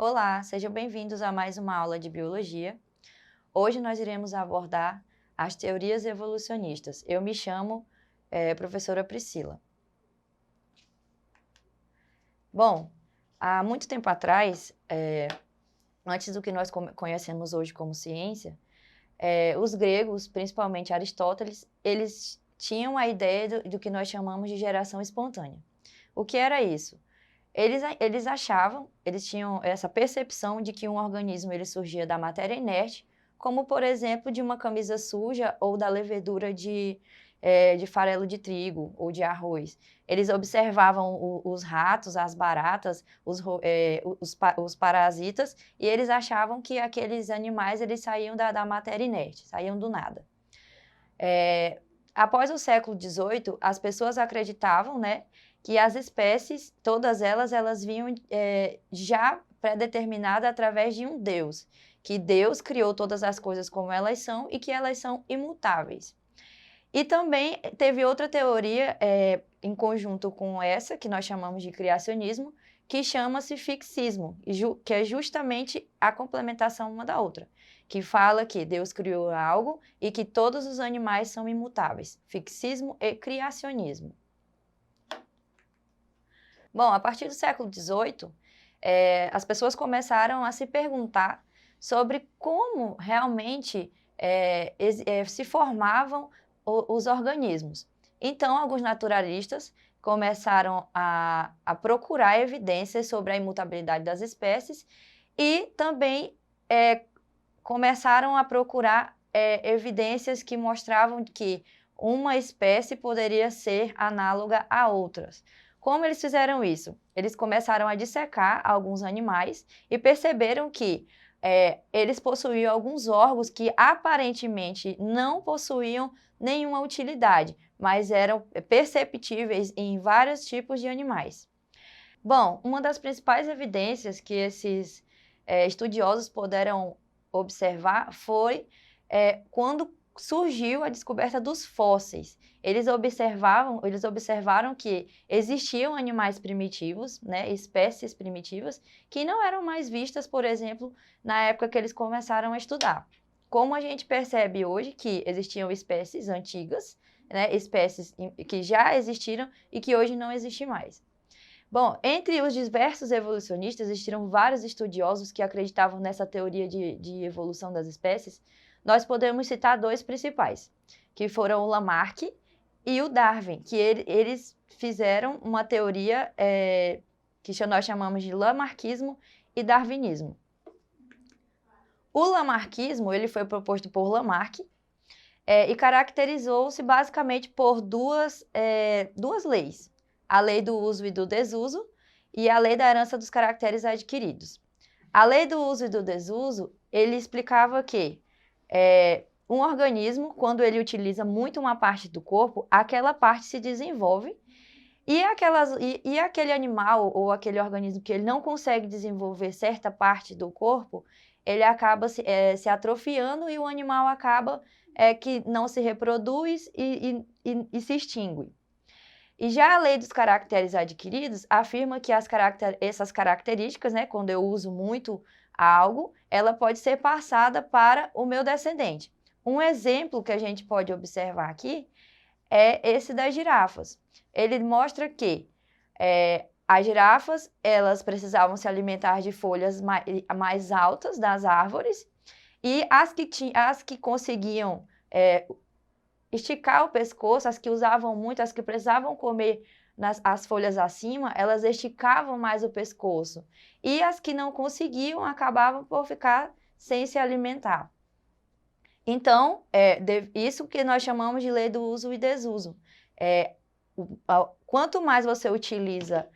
Olá, sejam bem-vindos a mais uma aula de biologia. Hoje nós iremos abordar as teorias evolucionistas. Eu me chamo professora Priscila. Bom, há muito tempo atrás, antes do que nós conhecemos hoje como ciência, os gregos, principalmente Aristóteles, eles tinham a ideia do que nós chamamos de geração espontânea. O que era isso? Eles achavam, eles tinham essa percepção de que um organismo ele surgia da matéria inerte, como, por exemplo, de uma camisa suja ou da levedura de farelo de trigo ou de arroz. Eles observavam os ratos, as baratas, os parasitas, e eles achavam que aqueles animais eles saíam da matéria inerte, saíam do nada. Após o século XVIII, as pessoas acreditavam, né, que as espécies, todas elas vinham já pré-determinadas através de um Deus, que Deus criou todas as coisas como elas são e que elas são imutáveis. E também teve outra teoria em conjunto com essa, que nós chamamos de criacionismo, que chama-se fixismo, que é justamente a complementação uma da outra, que fala que Deus criou algo e que todos os animais são imutáveis. Fixismo e criacionismo. Bom, a partir do século XVIII, as pessoas começaram a se perguntar sobre como realmente se formavam os organismos. Então, alguns naturalistas começaram a procurar evidências sobre a imutabilidade das espécies e também começaram a procurar evidências que mostravam que uma espécie poderia ser análoga a outras. Como eles fizeram isso? Eles começaram a dissecar alguns animais e perceberam que eles possuíam alguns órgãos que aparentemente não possuíam nenhuma utilidade, mas eram perceptíveis em vários tipos de animais. Bom, uma das principais evidências que esses estudiosos puderam observar foi quando surgiu a descoberta dos fósseis. Eles observaram que existiam animais primitivos, né, espécies primitivas, que não eram mais vistas, por exemplo, na época que eles começaram a estudar. Como a gente percebe hoje que existiam espécies antigas, né, espécies que já existiram e que hoje não existem mais. Bom, entre os diversos evolucionistas, existiram vários estudiosos que acreditavam nessa teoria de evolução das espécies. Nós podemos citar dois principais, que foram o Lamarck e o Darwin, que eles fizeram uma teoria que nós chamamos de Lamarckismo e Darwinismo. O Lamarckismo ele foi proposto por Lamarck e caracterizou-se basicamente por duas leis, a lei do uso e do desuso e a lei da herança dos caracteres adquiridos. A lei do uso e do desuso, ele explicava que um organismo, quando ele utiliza muito uma parte do corpo, aquela parte se desenvolve e aquele animal ou aquele organismo que ele não consegue desenvolver certa parte do corpo, ele acaba se atrofiando e o animal acaba que não se reproduz e se extingue. E já a lei dos caracteres adquiridos afirma que essas características, né, quando eu uso muito algo, ela pode ser passada para o meu descendente. Um exemplo que a gente pode observar aqui é esse das girafas. Ele mostra que as girafas elas precisavam se alimentar de folhas mais altas das árvores e as que conseguiam esticar o pescoço, as que usavam muito, as que precisavam comer as folhas acima, elas esticavam mais o pescoço. E as que não conseguiam acabavam por ficar sem se alimentar. Então, isso que nós chamamos de lei do uso e desuso. Quanto mais você utiliza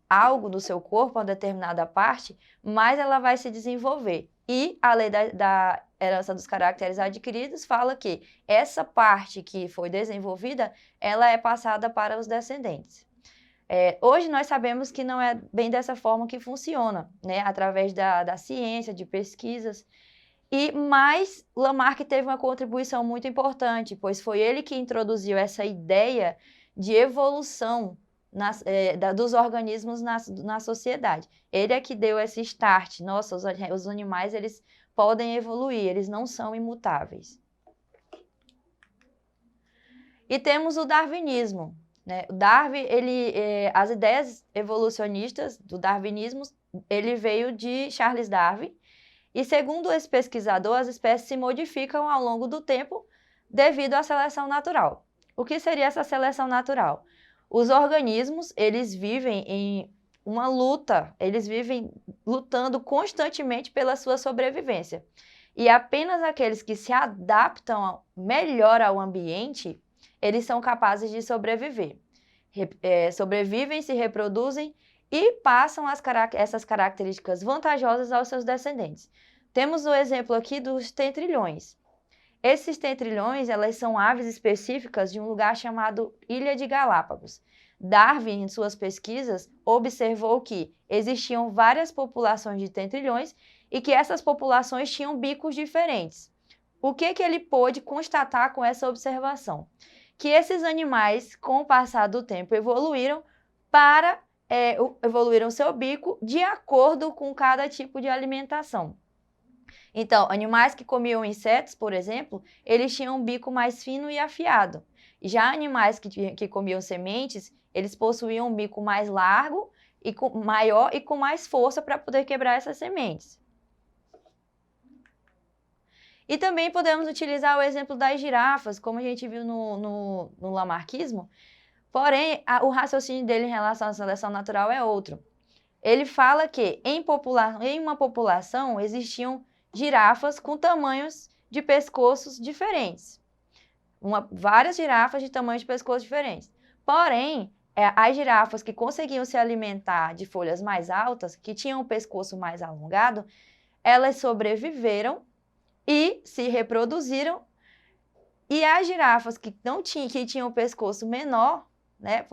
algo do seu corpo, uma determinada parte, mais ela vai se desenvolver. E a lei da herança dos caracteres adquiridos fala que essa parte que foi desenvolvida, ela é passada para os descendentes. Hoje nós sabemos que não é bem dessa forma que funciona, né? Através da ciência, de pesquisas. Mas Lamarck teve uma contribuição muito importante, pois foi ele que introduziu essa ideia de evolução dos organismos na sociedade. Ele é que deu esse start. Nossa, os animais, eles podem evoluir, eles não são imutáveis. E temos o darwinismo, né? O Darwin, as ideias evolucionistas do darwinismo, ele veio de Charles Darwin, e segundo esse pesquisador, as espécies se modificam ao longo do tempo devido à seleção natural. O que seria essa seleção natural? Os organismos, eles vivem em uma luta, eles vivem lutando constantemente pela sua sobrevivência. E apenas aqueles que se adaptam melhor ao ambiente, eles são capazes de sobreviver. Sobrevivem, se reproduzem e passam essas características vantajosas aos seus descendentes. Temos o exemplo aqui dos tentrilhões. Esses tentrilhões, elas são aves específicas de um lugar chamado Ilha de Galápagos. Darwin, em suas pesquisas, observou que existiam várias populações de tentrilhões e que essas populações tinham bicos diferentes. O que ele pôde constatar com essa observação? Que esses animais, com o passar do tempo, evoluíram seu bico de acordo com cada tipo de alimentação. Então, animais que comiam insetos, por exemplo, eles tinham um bico mais fino e afiado. Já animais que comiam sementes, eles possuíam um bico mais largo, maior e com mais força para poder quebrar essas sementes. E também podemos utilizar o exemplo das girafas, como a gente viu no lamarquismo, porém, o raciocínio dele em relação à seleção natural é outro. Ele fala que em uma população existiam girafas com tamanhos de pescoços diferentes. Várias girafas de tamanhos de pescoço diferentes. Porém, as girafas que conseguiam se alimentar de folhas mais altas, que tinham o pescoço mais alongado, elas sobreviveram e se reproduziram. E as girafas que tinham o pescoço menor, né,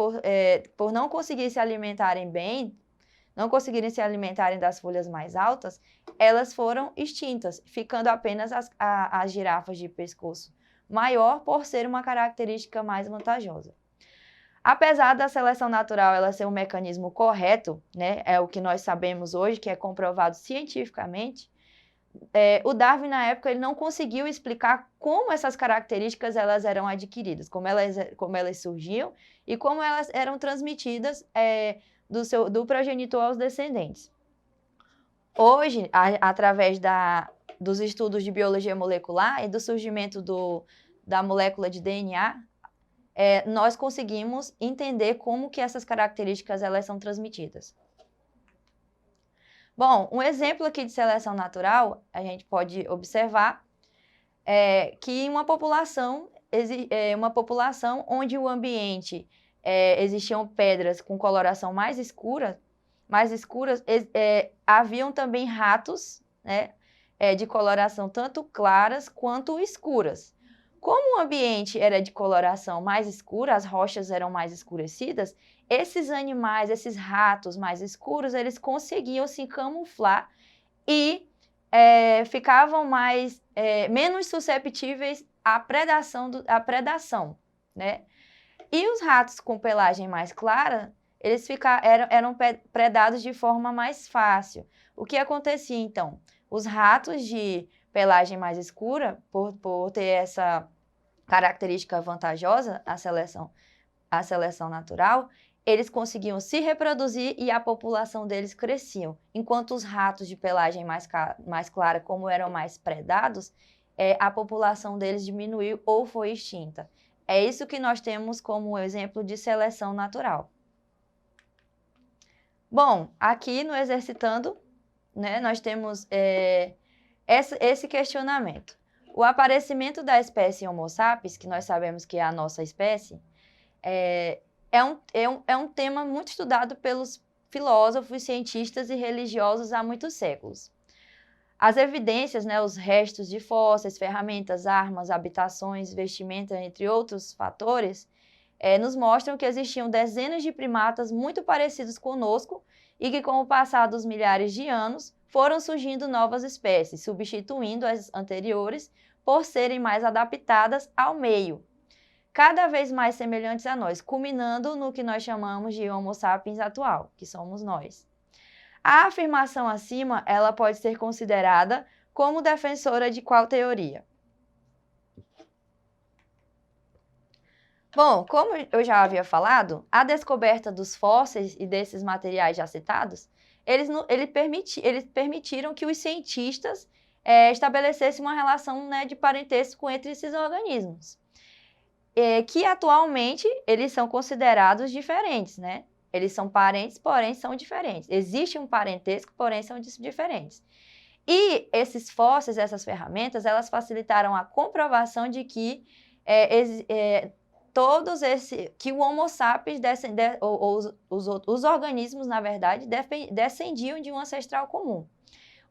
por não conseguir se alimentarem bem, não conseguirem se alimentarem das folhas mais altas, elas foram extintas, ficando apenas as girafas de pescoço maior por ser uma característica mais vantajosa. Apesar da seleção natural ela ser um mecanismo correto, né, é o que nós sabemos hoje, que é comprovado cientificamente, o Darwin, na época, ele não conseguiu explicar como essas características elas eram adquiridas, como elas surgiam e como elas eram transmitidas do progenitor aos descendentes. Hoje, através dos estudos de biologia molecular e do surgimento da molécula de DNA, nós conseguimos entender como que essas características elas são transmitidas. Bom, um exemplo aqui de seleção natural, a gente pode observar que uma população onde o ambiente existiam pedras com coloração mais escuras, haviam também ratos, né, de coloração tanto claras quanto escuras. Como o ambiente era de coloração mais escura, as rochas eram mais escurecidas, esses animais, esses ratos mais escuros, eles conseguiam se camuflar e ficavam menos susceptíveis à predação, né? E os ratos com pelagem mais clara, eles eram predados de forma mais fácil. O que acontecia, então? Os ratos de pelagem mais escura, por ter essa característica vantajosa, a seleção natural, eles conseguiam se reproduzir e a população deles crescia. Enquanto os ratos de pelagem mais clara, como eram mais predados, a população deles diminuiu ou foi extinta. É isso que nós temos como exemplo de seleção natural. Bom, aqui no Exercitando, né, nós temos esse questionamento. O aparecimento da espécie Homo sapiens, que nós sabemos que é a nossa espécie, é um tema muito estudado pelos filósofos, cientistas e religiosos há muitos séculos. As evidências, né, os restos de fósseis, ferramentas, armas, habitações, vestimenta, entre outros fatores, nos mostram que existiam dezenas de primatas muito parecidos conosco e que, com o passar dos milhares de anos, foram surgindo novas espécies, substituindo as anteriores por serem mais adaptadas ao meio. cada vez mais semelhantes a nós, culminando no que nós chamamos de Homo sapiens atual, que somos nós. A afirmação acima, ela pode ser considerada como defensora de qual teoria? Bom, como eu já havia falado, a descoberta dos fósseis e desses materiais já citados, eles permitiram que os cientistas estabelecessem uma relação, né, de parentesco entre esses organismos, que atualmente eles são considerados diferentes, né? Eles são parentes, porém são diferentes. Existe um parentesco, porém são diferentes. E esses fósseis, essas ferramentas, elas facilitaram a comprovação de que que o Homo sapiens, os organismos, na verdade, descendiam de um ancestral comum,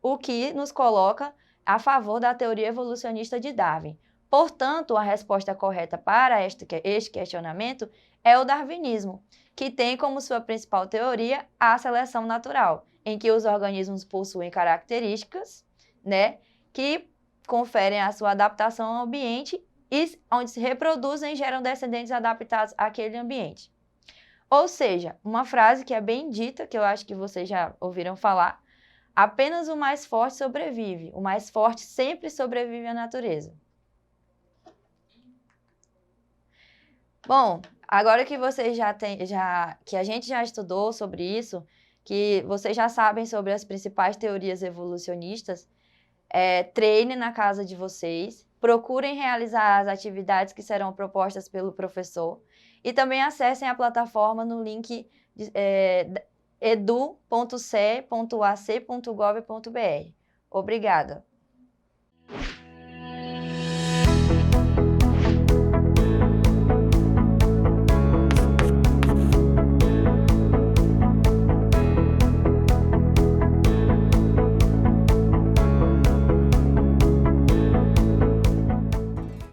o que nos coloca a favor da teoria evolucionista de Darwin. Portanto, a resposta correta para este questionamento é o darwinismo, que tem como sua principal teoria a seleção natural, em que os organismos possuem características, né, que conferem a sua adaptação ao ambiente e onde se reproduzem e geram descendentes adaptados àquele ambiente. Ou seja, uma frase que é bem dita, que eu acho que vocês já ouviram falar: apenas o mais forte sobrevive, o mais forte sempre sobrevive à natureza. Bom, agora que vocês que a gente já estudou sobre isso, que vocês já sabem sobre as principais teorias evolucionistas, treinem na casa de vocês, procurem realizar as atividades que serão propostas pelo professor e também acessem a plataforma no link edu.ce.ac.gov.br. Obrigada!